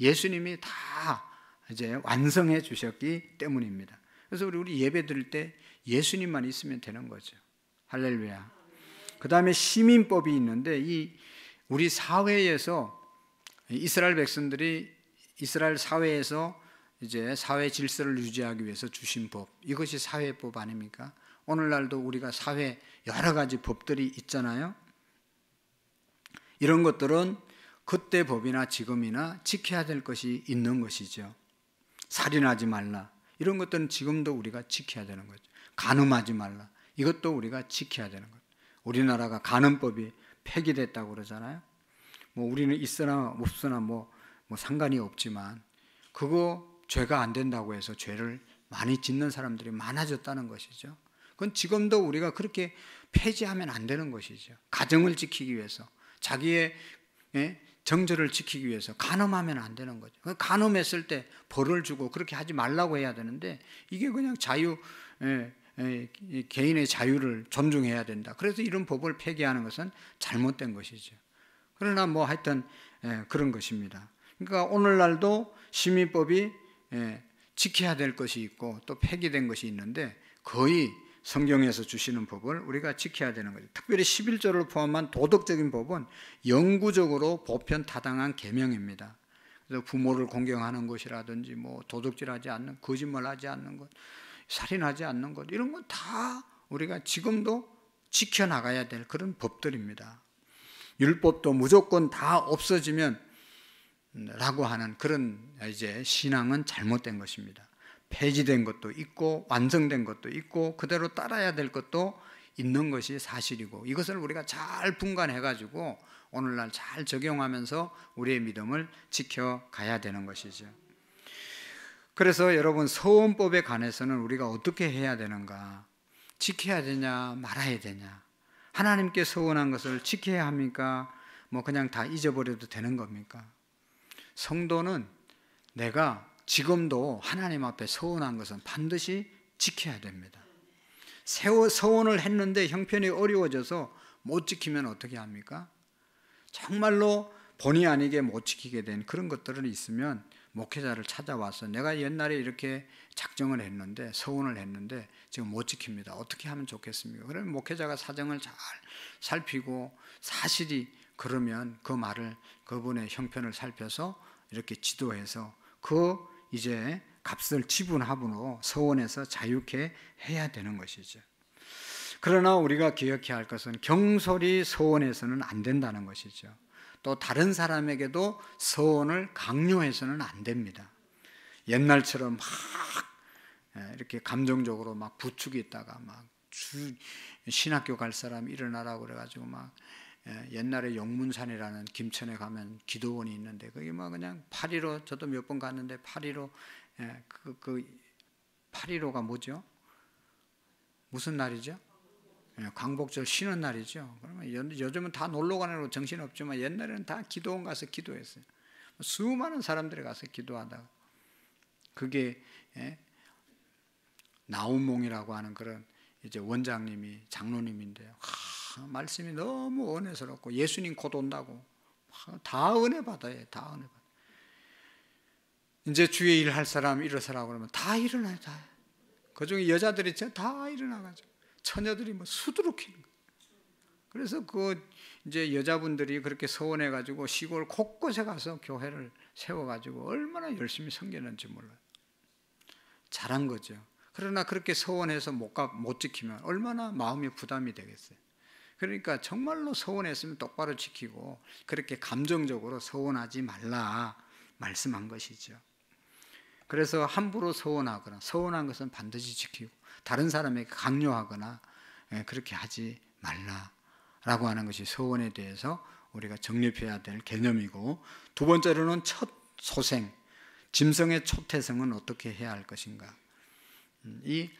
예수님이 다 이제 완성해 주셨기 때문입니다. 그래서 우리 예배 드릴 때 예수님만 있으면 되는 거죠. 할렐루야. 그 다음에 시민법이 있는데 이 우리 사회에서 이스라엘 백성들이 이스라엘 사회에서 이제 사회 질서를 유지하기 위해서 주신 법, 이것이 사회법 아닙니까? 오늘날도 우리가 사회 여러 가지 법들이 있잖아요. 이런 것들은 그때 법이나 지금이나 지켜야 될 것이 있는 것이죠. 살인하지 말라, 이런 것들은 지금도 우리가 지켜야 되는 거죠. 간음하지 말라, 이것도 우리가 지켜야 되는 거죠. 우리나라가 간음법이 폐기됐다고 그러잖아요. 뭐 우리는 있으나 없으나 뭐 상관이 없지만 그거 죄가 안 된다고 해서 죄를 많이 짓는 사람들이 많아졌다는 것이죠. 그건 지금도 우리가 그렇게 폐지하면 안 되는 것이죠. 가정을 지키기 위해서, 자기의 정절을 지키기 위해서 간음하면 안 되는 거죠. 간음했을 때 벌을 주고 그렇게 하지 말라고 해야 되는데 이게 그냥 개인의 자유를 존중해야 된다. 그래서 이런 법을 폐기하는 것은 잘못된 것이죠. 그러나 뭐 하여튼 그런 것입니다. 그러니까 오늘날도 시민법이 지켜야 될 것이 있고 또 폐기된 것이 있는데 거의 성경에서 주시는 법을 우리가 지켜야 되는 거죠. 특별히 11조를 포함한 도덕적인 법은 영구적으로 보편타당한 계명입니다. 그래서 부모를 공경하는 것이라든지 뭐 도둑질하지 않는, 거짓말하지 않는 것, 살인하지 않는 것, 이런 건 다 우리가 지금도 지켜나가야 될 그런 법들입니다. 율법도 무조건 다 없어지면 라고 하는 그런 이제 신앙은 잘못된 것입니다. 폐지된 것도 있고 완성된 것도 있고 그대로 따라야 될 것도 있는 것이 사실이고 이것을 우리가 잘 분간해 가지고 오늘날 잘 적용하면서 우리의 믿음을 지켜가야 되는 것이죠. 그래서 여러분 서원법에 관해서는 우리가 어떻게 해야 되는가? 지켜야 되냐 말아야 되냐? 하나님께 서원한 것을 지켜야 합니까? 뭐 그냥 다 잊어버려도 되는 겁니까? 성도는 내가 지금도 하나님 앞에 서원한 것은 반드시 지켜야 됩니다. 서원을 했는데 형편이 어려워져서 못 지키면 어떻게 합니까? 정말로 본의 아니게 못 지키게 된 그런 것들은 있으면 목회자를 찾아와서 내가 옛날에 이렇게 작정을 했는데 서원을 했는데 지금 못 지킵니다. 어떻게 하면 좋겠습니까? 그러면 목회자가 사정을 잘 살피고 사실이 그러면 그 말을 그분의 형편을 살펴서 이렇게 지도해서 그 이제 값을 지분합으로 서원해서 자유케 해야 되는 것이죠. 그러나 우리가 기억해야 할 것은 경솔히 서원해서는 안 된다는 것이죠. 또 다른 사람에게도 서원을 강요해서는 안 됩니다. 옛날처럼 막 이렇게 감정적으로 막 부추기 있다가 막 신학교 갈 사람 일어나라고 그래가지고 막 옛날에 용문산이라는 김천에 가면 기도원이 있는데 거기 막 그냥 8.15 저도 몇 번 갔는데 8.15 8.15가 뭐죠? 무슨 날이죠? 광복절 쉬는 날이죠. 그러면 요즘은 다 놀러 가느라고 정신없지만 옛날에는 다 기도원 가서 기도했어요. 수많은 사람들이 가서 기도하다가 그게 나우몽이라고 하는 그런 이제 원장님이 장로님인데요. 말씀이 너무 은혜스럽고 예수님 곧 온다고 다 은혜 받아요. 다 은혜 받아요. 이제 주의 일 할 사람 일어서라고 그러면 다 일어나요. 다. 그중에 여자들이 다 일어나가지고 처녀들이 뭐 수두룩해는 거예요. 그래서 이제 여자분들이 그렇게 서원해가지고 시골 곳곳에 가서 교회를 세워가지고 얼마나 열심히 섬기는지 몰라요. 잘한 거죠. 그러나 그렇게 서원해서 못 지키면 얼마나 마음이 부담이 되겠어요. 그러니까 정말로 서원했으면 똑바로 지키고 그렇게 감정적으로 서원하지 말라 말씀한 것이죠. 그래서 함부로 서원하거나 서원한 것은 반드시 지키고 다른 사람에게 강요하거나 그렇게 하지 말라라고 하는 것이 서원에 대해서 우리가 정립해야 될 개념이고, 두 번째로는 첫 소생, 짐승의 초태생은 어떻게 해야 할 것인가. 이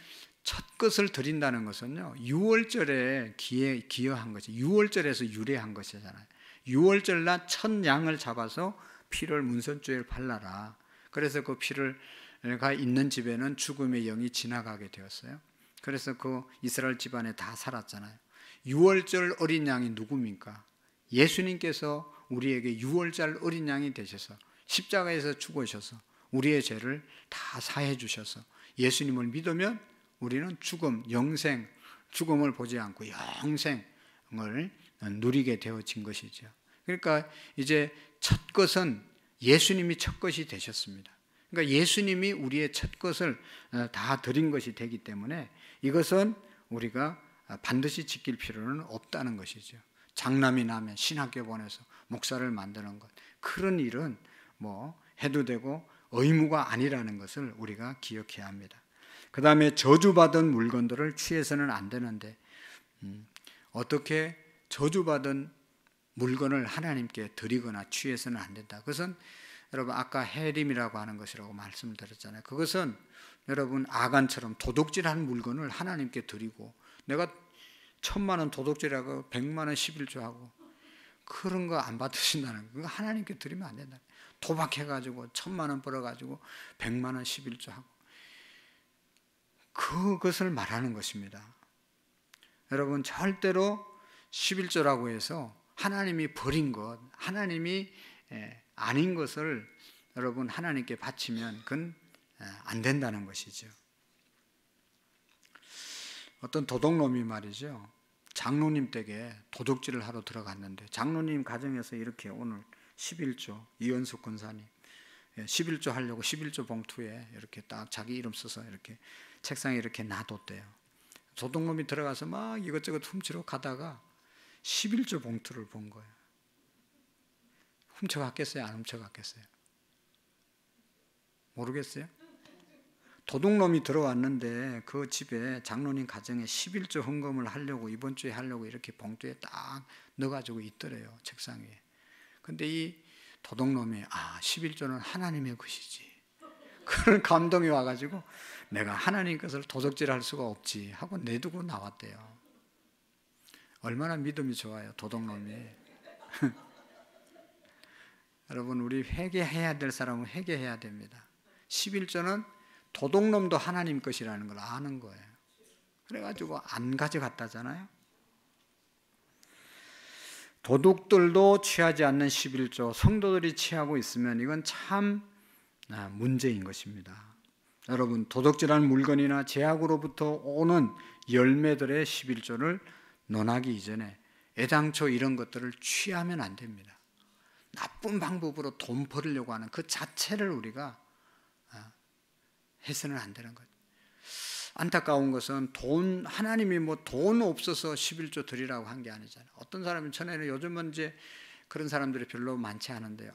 첫 것을 드린다는 것은요, 유월절에 기여한 것이, 유월절에서 유래한 것이잖아요. 유월절 날 첫 양을 잡아서 피를 문선주에 발라라. 그래서 그 피가 있는 집에는 죽음의 영이 지나가게 되었어요. 그래서 그 이스라엘 집안에 다 살았잖아요. 유월절 어린 양이 누굽니까? 예수님께서 우리에게 유월절 어린 양이 되셔서 십자가에서 죽으셔서 우리의 죄를 다 사해 주셔서 예수님을 믿으면 우리는 영생, 죽음을 보지 않고 영생을 누리게 되어진 것이죠. 그러니까 이제 첫 것은 예수님이 첫 것이 되셨습니다. 그러니까 예수님이 우리의 첫 것을 다 드린 것이 되기 때문에 이것은 우리가 반드시 지킬 필요는 없다는 것이죠. 장남이 나면 신학교 보내서 목사를 만드는 것, 그런 일은 뭐 해도 되고 의무가 아니라는 것을 우리가 기억해야 합니다. 그 다음에 저주받은 물건들을 취해서는 안 되는데, 어떻게 저주받은 물건을 하나님께 드리거나 취해서는 안 된다. 그것은 여러분 아까 해림이라고 하는 것이라고 말씀을 드렸잖아요. 그것은 여러분 아간처럼 도둑질한 물건을 하나님께 드리고, 내가 1,000만 원 도둑질하고 100만 원 11조하고 그런 거 안 받으신다는 거, 하나님께 드리면 안 된다. 도박해가지고 1,000만 원 벌어가지고 100만 원 11조하고 그것을 말하는 것입니다. 여러분 절대로 11조라고 해서 하나님이 버린 것, 하나님이 아닌 것을 여러분 하나님께 바치면 그건 안 된다는 것이죠. 어떤 도둑놈이 말이죠, 장로님 댁에 도둑질을 하러 들어갔는데 장로님 가정에서 이렇게 오늘 11조, 이현숙 권사님 11조 하려고 11조 봉투에 이렇게 딱 자기 이름 써서 이렇게 책상에 이렇게 놔뒀대요. 도둑놈이 들어가서 막 이것저것 훔치러 가다가 11조 봉투를 본 거예요. 훔쳐갔겠어요? 안 훔쳐갔겠어요? 모르겠어요? 도둑놈이 들어왔는데 그 집에 장로님 가정에 11조 헌금을 하려고 이번 주에 하려고 이렇게 봉투에 딱 넣어가지고 있더래요, 책상 위에. 근데 이 도둑놈이 11조는 하나님의 것이지, 그런 감동이 와가지고 내가 하나님 것을 도둑질할 수가 없지 하고 내두고 나왔대요. 얼마나 믿음이 좋아요, 도둑놈이. 여러분, 우리 회개해야 될 사람은 회개해야 됩니다. 11조는 도둑놈도 하나님 것이라는 걸 아는 거예요. 그래가지고 안 가져갔다잖아요. 도둑들도 취하지 않는 11조, 성도들이 취하고 있으면 이건 참 문제인 것입니다. 여러분, 도둑질한 물건이나 제약으로부터 오는 열매들의 11조를 논하기 이전에 애당초 이런 것들을 취하면 안 됩니다. 나쁜 방법으로 돈 벌으려고 하는 그 자체를 우리가 해서는 안 되는 거죠. 안타까운 것은 하나님이 뭐 돈 없어서 11조 드리라고 한 게 아니잖아요. 어떤 사람은 전에는, 요즘은 이제 그런 사람들이 별로 많지 않은데요.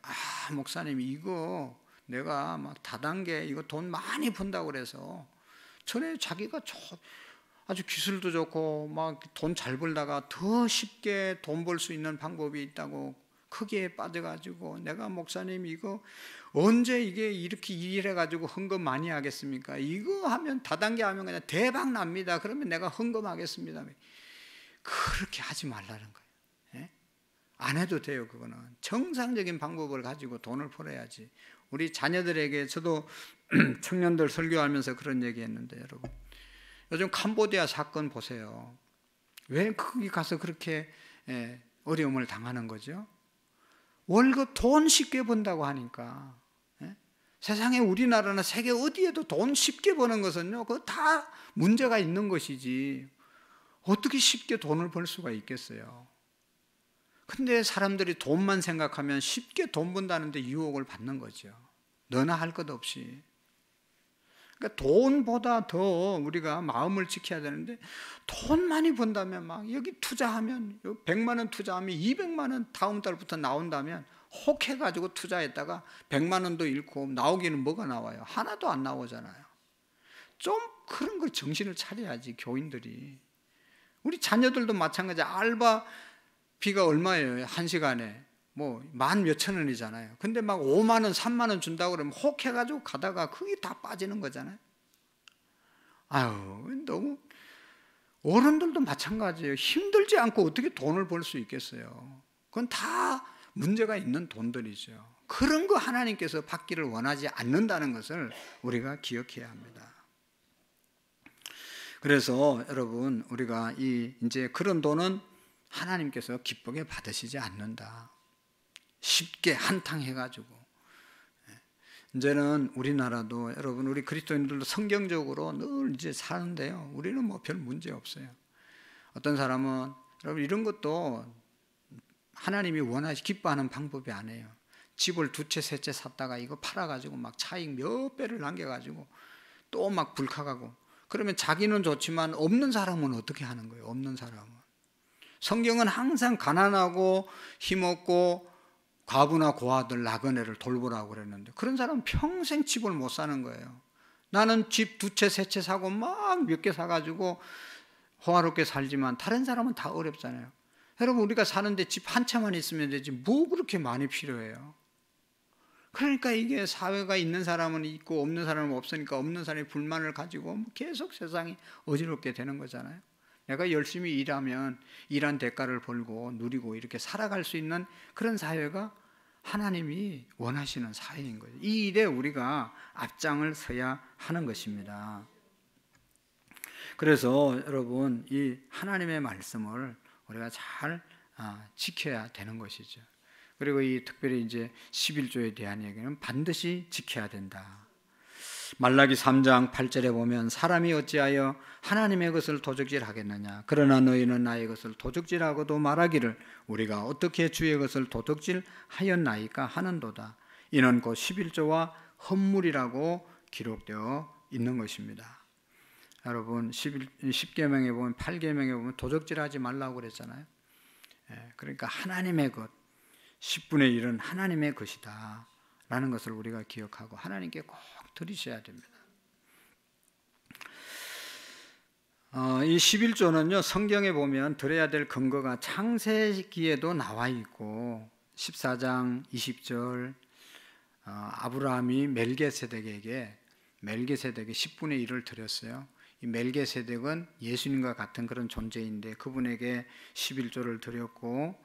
목사님 이거 내가 막 다단계 이거 돈 많이 번다고 그래서, 전에 자기가 아주 기술도 좋고 막 돈 잘 벌다가 더 쉽게 돈 벌 수 있는 방법이 있다고 크게 빠져가지고, 내가 목사님 이거 언제 이게 이렇게 일해가지고 헌금 많이 하겠습니까? 이거 하면 다단계 하면 그냥 대박 납니다. 그러면 내가 헌금하겠습니다. 그렇게 하지 말라는 거예요. 예? 안 해도 돼요. 그거는 정상적인 방법을 가지고 돈을 벌어야지. 우리 자녀들에게, 저도 청년들 설교하면서 그런 얘기했는데, 여러분 요즘 캄보디아 사건 보세요. 왜 거기 가서 그렇게 어려움을 당하는 거죠? 월급 돈 쉽게 번다고 하니까. 세상에 우리나라나 세계 어디에도 돈 쉽게 버는 것은요, 그거 다 문제가 있는 것이지. 어떻게 쉽게 돈을 벌 수가 있겠어요? 근데 사람들이 돈만 생각하면 쉽게 돈 번다는데 유혹을 받는 거죠. 너나 할 것 없이. 그러니까 돈보다 더 우리가 마음을 지켜야 되는데, 돈 많이 번다면 막 여기 투자하면 100만 원 투자하면 200만 원 다음 달부터 나온다면 혹해가지고 투자했다가 100만 원도 잃고 나오기는 뭐가 나와요? 하나도 안 나오잖아요. 좀 그런 걸 정신을 차려야지, 교인들이. 우리 자녀들도 마찬가지야. 알바비가 얼마예요? 한 시간에 뭐 만 몇천 원이잖아요. 근데 막 5만 원, 3만 원 준다고 그러면 혹해가지고 가다가 그게 다 빠지는 거잖아요. 아유, 너무. 어른들도 마찬가지예요. 힘들지 않고 어떻게 돈을 벌 수 있겠어요? 그건 다 문제가 있는 돈들이죠. 그런 거 하나님께서 받기를 원하지 않는다는 것을 우리가 기억해야 합니다. 그래서 여러분, 우리가 이제 그런 돈은 하나님께서 기쁘게 받으시지 않는다. 쉽게 한탕 해가지고. 이제는 우리나라도, 여러분, 우리 그리스도인들도 성경적으로 늘 이제 사는데요. 우리는 뭐 별 문제 없어요. 어떤 사람은, 여러분, 이런 것도 하나님이 기뻐하는 방법이 아니에요. 집을 2채, 3채 샀다가 이거 팔아가지고 막 차익 몇 배를 남겨가지고 또 막 불카가고, 그러면 자기는 좋지만 없는 사람은 어떻게 하는 거예요? 없는 사람은. 성경은 항상 가난하고 힘없고 과부나 고아들, 나그네를 돌보라고 그랬는데, 그런 사람은 평생 집을 못 사는 거예요. 나는 집 2채, 3채 사고 막 몇 개 사가지고 호화롭게 살지만 다른 사람은 다 어렵잖아요. 여러분, 우리가 사는데 집 한 채만 있으면 되지 뭐 그렇게 많이 필요해요? 그러니까 이게 사회가 있는 사람은 있고 없는 사람은 없으니까 없는 사람이 불만을 가지고 계속 세상이 어지럽게 되는 거잖아요. 내가 열심히 일하면 일한 대가를 벌고 누리고 이렇게 살아갈 수 있는 그런 사회가 하나님이 원하시는 사회인 거예요. 이 일에 우리가 앞장을 서야 하는 것입니다. 그래서 여러분, 이 하나님의 말씀을 우리가 잘 지켜야 되는 것이죠. 그리고 특별히 이제 11조에 대한 얘기는 반드시 지켜야 된다. 말라기 3장 8절에 보면 사람이 어찌하여 하나님의 것을 도적질하겠느냐, 그러나 너희는 나의 것을 도적질하고도 말하기를 우리가 어떻게 주의 것을 도적질하였나이까 하는도다. 이는 곧 11조와 헌물이라고 기록되어 있는 것입니다. 여러분, 10계명에 보면, 8계명에 보면 도적질하지 말라고 그랬잖아요. 그러니까 하나님의 것, 10분의 1은 하나님의 것이다 라는 것을 우리가 기억하고 하나님께 꼭 드리셔야 됩니다. 이 11조는요, 성경에 보면 드려야 될 근거가 창세기에도 나와 있고, 14장 20절 아브라함이 멜기세덱에게 10분의 1을 드렸어요. 이 멜기세덱은 예수님과 같은 그런 존재인데 그분에게 11조를 드렸고,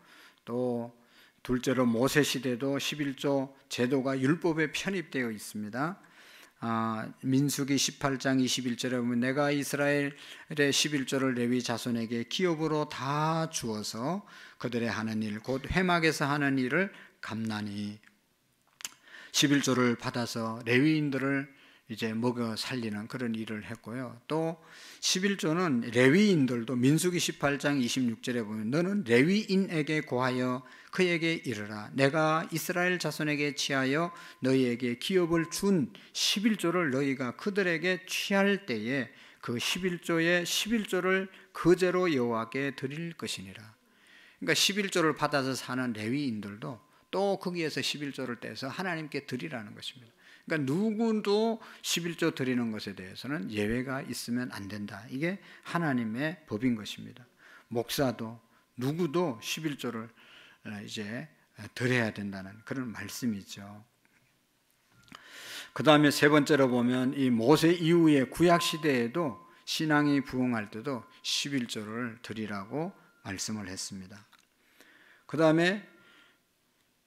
또 둘째로 모세 시대도 11조 제도가 율법에 편입되어 있습니다. 민수기 18장 21절에 보면 내가 이스라엘의 11조를 레위 자손에게 기업으로 다 주어서 그들의 하는 일 곧 회막에서 하는 일을 갚나니, 11조를 받아서 레위인들을 이제 먹여 살리는 그런 일을 했고요. 또 11조는 레위인들도 민수기 18장 26절에 보면 너는 레위인에게 고하여 그에게 이르라 내가 이스라엘 자손에게 취하여 너희에게 기업을 준 11조를 너희가 그들에게 취할 때에 그 11조의 11조를 거제로 여호와께 드릴 것이니라. 그러니까 11조를 받아서 사는 레위인들도 또 거기에서 11조를 떼서 하나님께 드리라는 것입니다. 그러니까 누구도 11조 드리는 것에 대해서는 예외가 있으면 안 된다. 이게 하나님의 법인 것입니다. 목사도 누구도 11조를 이제 드려야 된다는 그런 말씀이죠. 그 다음에 세 번째로 보면 이 모세 이후의 구약 시대에도 신앙이 부흥할 때도 11조를 드리라고 말씀을 했습니다. 그 다음에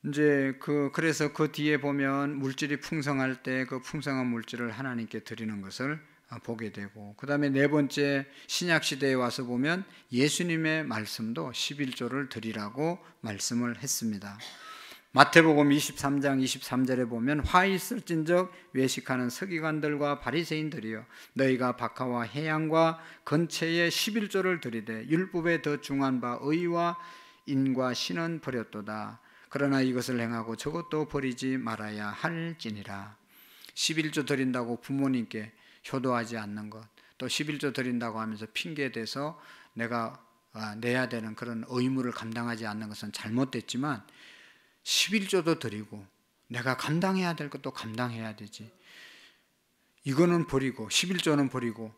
이제 그래서 그 뒤에 보면 물질이 풍성할 때 그 풍성한 물질을 하나님께 드리는 것을 보게 되고, 그 다음에 네 번째 신약 시대에 와서 보면 예수님의 말씀도 11조를 드리라고 말씀을 했습니다. 마태복음 23장 23절에 보면 화 있을진적 외식하는 서기관들과 바리새인들이여 너희가 박하와 해양과 건채에 11조를 드리되 율법에 더 중한 바 의와 인과 신은 버렸도다. 그러나 이것을 행하고 저것도 버리지 말아야 할지니라. 11조 드린다고 부모님께 효도하지 않는 것, 또 11조 드린다고 하면서 핑계대서 내가 내야 되는 그런 의무를 감당하지 않는 것은 잘못됐지만 11조도 드리고 내가 감당해야 될 것도 감당해야 되지. 이거는 버리고 11조는 버리고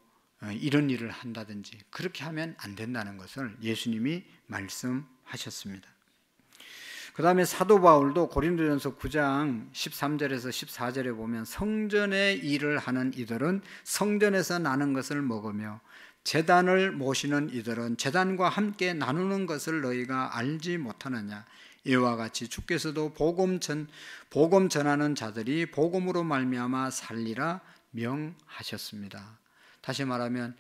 이런 일을 한다든지 그렇게 하면 안 된다는 것을 예수님이 말씀하셨습니다. 그 다음에 사도 바울도 고린도전서 9장 13절에서 14절에 보면 성전의 일을 하는 이들은 성전에서 나는 것을 먹으며 제단을 모시는 이들은 제단과 함께 나누는 것을 너희가 알지 못하느냐. 이와 같이 주께서도 복음 전하는 자들이 복음으로 말미암아 살리라 명하셨습니다. 다시 말하면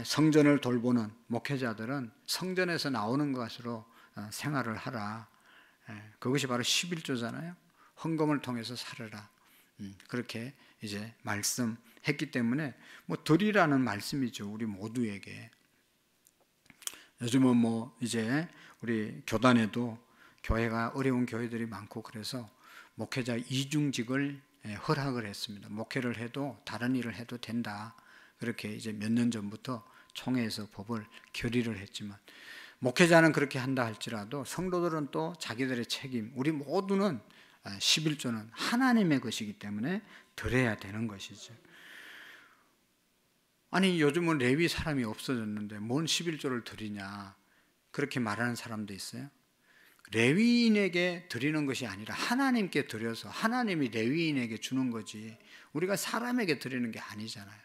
성전을 돌보는 목회자들은 성전에서 나오는 것으로 생활을 하라. 그것이 바로 11조잖아요. 헌금을 통해서 살으라. 그렇게 이제 말씀했기 때문에 뭐 드리라는 말씀이죠. 우리 모두에게. 요즘은 뭐 이제 우리 교단에도 교회가 어려운 교회들이 많고 그래서 목회자 이중직을 허락을 했습니다. 목회를 해도 다른 일을 해도 된다. 그렇게 이제 몇 년 전부터 총회에서 법을 결의를 했지만 목회자는 그렇게 한다 할지라도 성도들은 또 자기들의 책임, 우리 모두는 11조는 하나님의 것이기 때문에 드려야 되는 것이죠. 아니 요즘은 레위 사람이 없어졌는데 뭔 11조를 드리냐 그렇게 말하는 사람도 있어요. 레위인에게 드리는 것이 아니라 하나님께 드려서 하나님이 레위인에게 주는 거지 우리가 사람에게 드리는 게 아니잖아요.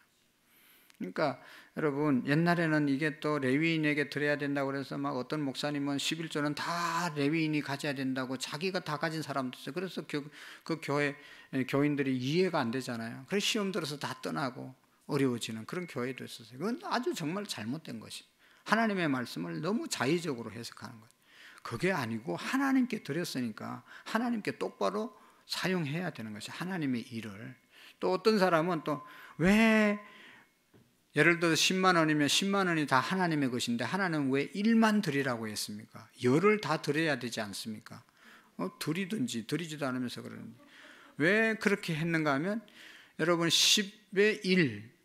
그러니까 여러분 옛날에는 이게 또 레위인에게 드려야 된다고 그래서 막 어떤 목사님은 11조는 다 레위인이 가져야 된다고 자기가 다 가진 사람도 있어요. 그래서 그 교회 교인들이 이해가 안 되잖아요. 그래서 시험 들어서 다 떠나고 어려워지는 그런 교회도 있었어요. 그건 아주 정말 잘못된 것이. 하나님의 말씀을 너무 자의적으로 해석하는 거예요. 그게 아니고 하나님께 드렸으니까 하나님께 똑바로 사용해야 되는 것이 하나님의 일을. 또 어떤 사람은 또 왜 예를 들어서 10만 원이면 10만 원이 다 하나님의 것인데 하나님은 왜 1만 드리라고 했습니까? 열을 다 드려야 되지 않습니까? 드리든지 드리지도 않으면서 그러는데 왜 그렇게 했는가 하면 여러분 10의 1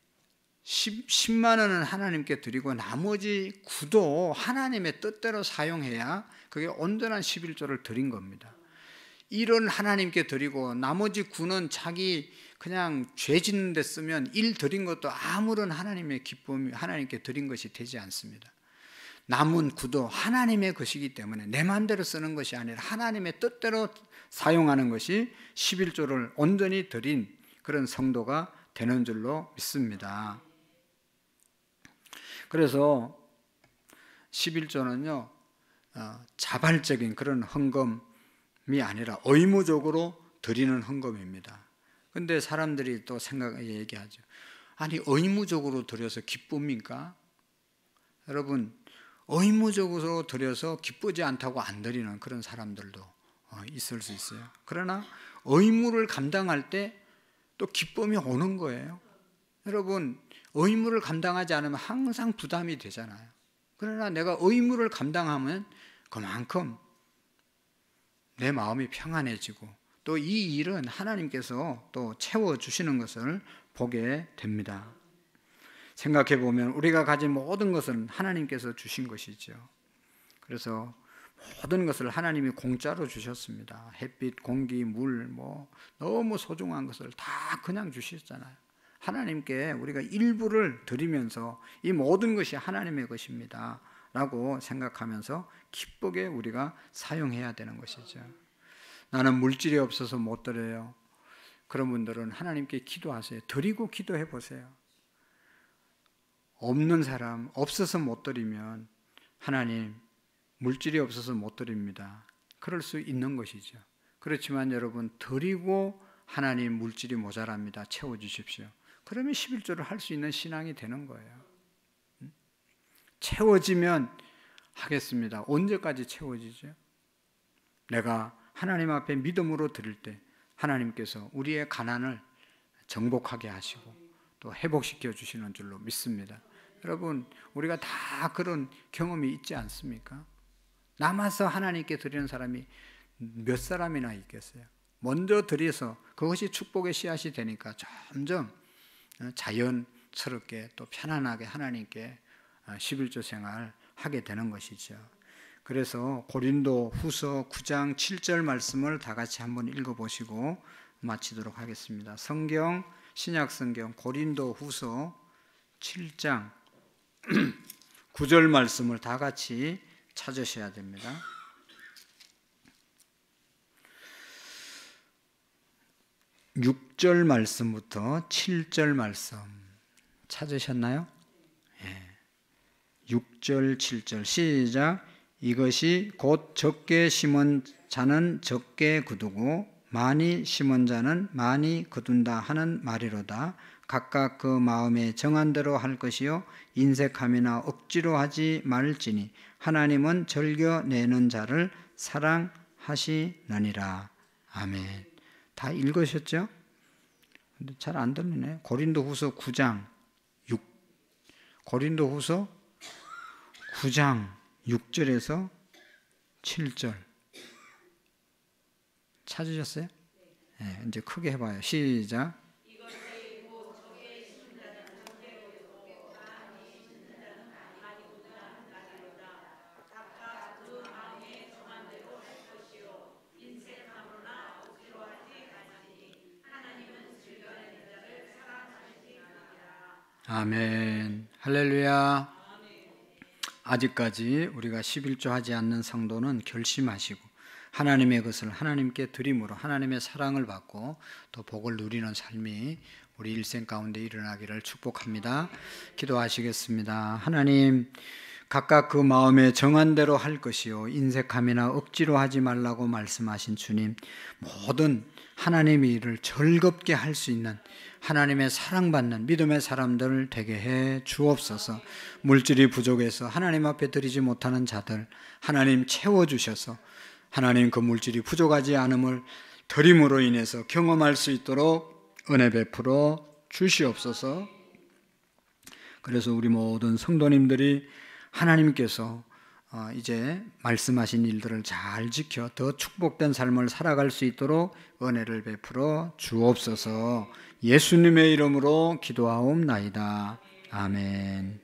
10만 원은 하나님께 드리고 나머지 9도 하나님의 뜻대로 사용해야 그게 온전한 11조를 드린 겁니다. 1은 하나님께 드리고 나머지 9는 자기 그냥 죄 짓는 데 쓰면 1 드린 것도 아무런 하나님의 기쁨이 하나님께 드린 것이 되지 않습니다. 남은 9도 하나님의 것이기 때문에 내 마음대로 쓰는 것이 아니라 하나님의 뜻대로 사용하는 것이 11조를 온전히 드린 그런 성도가 되는 줄로 믿습니다. 그래서 11조는요 자발적인 그런 헌금이 아니라 의무적으로 드리는 헌금입니다. 근데 사람들이 또 얘기하죠. 아니 의무적으로 드려서 기쁩니까? 여러분 의무적으로 드려서 기쁘지 않다고 안 드리는 그런 사람들도 있을 수 있어요. 그러나 의무를 감당할 때 또 기쁨이 오는 거예요. 여러분 의무를 감당하지 않으면 항상 부담이 되잖아요. 그러나 내가 의무를 감당하면 그만큼 내 마음이 평안해지고 또 이 일은 하나님께서 또 채워주시는 것을 보게 됩니다. 생각해 보면 우리가 가진 모든 것은 하나님께서 주신 것이죠. 그래서 모든 것을 하나님이 공짜로 주셨습니다. 햇빛, 공기, 물, 너무 소중한 것을 다 그냥 주셨잖아요. 하나님께 우리가 일부를 드리면서 이 모든 것이 하나님의 것입니다 라고 생각하면서 기쁘게 우리가 사용해야 되는 것이죠. 나는 물질이 없어서 못 드려요. 그런 분들은 하나님께 기도하세요. 드리고 기도해 보세요. 없는 사람, 없어서 못 드리면 하나님 물질이 없어서 못 드립니다. 그럴 수 있는 것이죠. 그렇지만 여러분 드리고 하나님 물질이 모자랍니다. 채워주십시오. 그러면 11조를 할 수 있는 신앙이 되는 거예요. 채워지면 하겠습니다. 언제까지 채워지죠? 내가 하나님 앞에 믿음으로 드릴 때 하나님께서 우리의 가난을 정복하게 하시고 또 회복시켜 주시는 줄로 믿습니다. 여러분, 우리가 다 그런 경험이 있지 않습니까? 남아서 하나님께 드리는 사람이 몇 사람이나 있겠어요? 먼저 드려서 그것이 축복의 씨앗이 되니까 점점 자연스럽게 또 편안하게 하나님께 11조 생활 하게 되는 것이죠. 그래서 고린도 후서 9장 7절 말씀을 다 같이 한번 읽어보시고 마치도록 하겠습니다. 성경, 신약성경 고린도 후서 7장 9절 말씀을 다 같이 찾으셔야 됩니다. (6절) 말씀부터 (7절) 말씀 찾으셨나요? 6절, 7절 시작. 이것이 곧 적게 심은 자는 적게 거두고 많이 심은 자는 많이 거둔다 하는 말이로다. 각각 그 마음에 정한 대로 할 것이요 인색함이나 억지로 하지 말지니 하나님은 즐겨내는 자를 사랑하시느니라. 아멘. 다 읽으셨죠? 근데 잘 안 들리네. 고린도후서 9장 6 고린도후서 9장 6절에서 7절 찾으셨어요? 네, 이제 크게 해봐요. 시작. 아멘. 할렐루야. 아직까지 우리가 11조 하지 않는 성도는 결심하시고 하나님의 것을 하나님께 드림으로 하나님의 사랑을 받고 또 복을 누리는 삶이 우리 일생 가운데 일어나기를 축복합니다. 기도하시겠습니다. 하나님, 각각 그 마음에 정한 대로 할 것이요 인색함이나 억지로 하지 말라고 말씀하신 주님, 모든 하나님의 일을 즐겁게 할 수 있는 하나님의 사랑받는 믿음의 사람들 되게 해 주옵소서. 물질이 부족해서 하나님 앞에 드리지 못하는 자들 하나님 채워주셔서 하나님 그 물질이 부족하지 않음을 드림으로 인해서 경험할 수 있도록 은혜 베풀어 주시옵소서. 그래서 우리 모든 성도님들이 하나님께서 이제 말씀하신 일들을 잘 지켜 더 축복된 삶을 살아갈 수 있도록 은혜를 베풀어 주옵소서. 예수님의 이름으로 기도하옵나이다. 아멘.